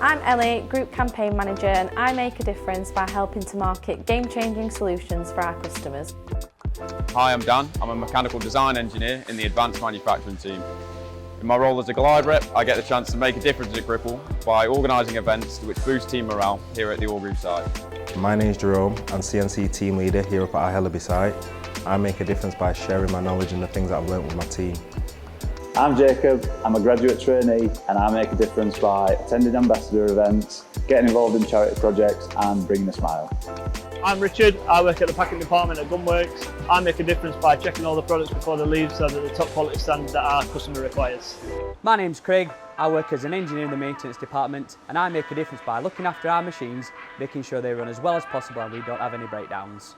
I'm Ellie, Group Campaign Manager, and I make a difference by helping to market game-changing solutions for our customers. Hi, I'm Dan. I'm a mechanical design engineer in the advanced manufacturing team. In my role as a Glide rep, I get the chance to make a difference at Gripple by organising events which boost team morale here at the All Group site. My name's Jerome, I'm CNC team leader here up at our Hellaby site. I make a difference by sharing my knowledge and the things that I've learnt with my team. I'm Jacob, I'm a graduate trainee and I make a difference by attending ambassador events, getting involved in charity projects and bringing a smile. I'm Richard, I work at the packing department at Gunworks. I make a difference by checking all the products before they leave so that the top quality standard that our customer requires. My name's Craig, I work as an engineer in the maintenance department and I make a difference by looking after our machines, making sure they run as well as possible and we don't have any breakdowns.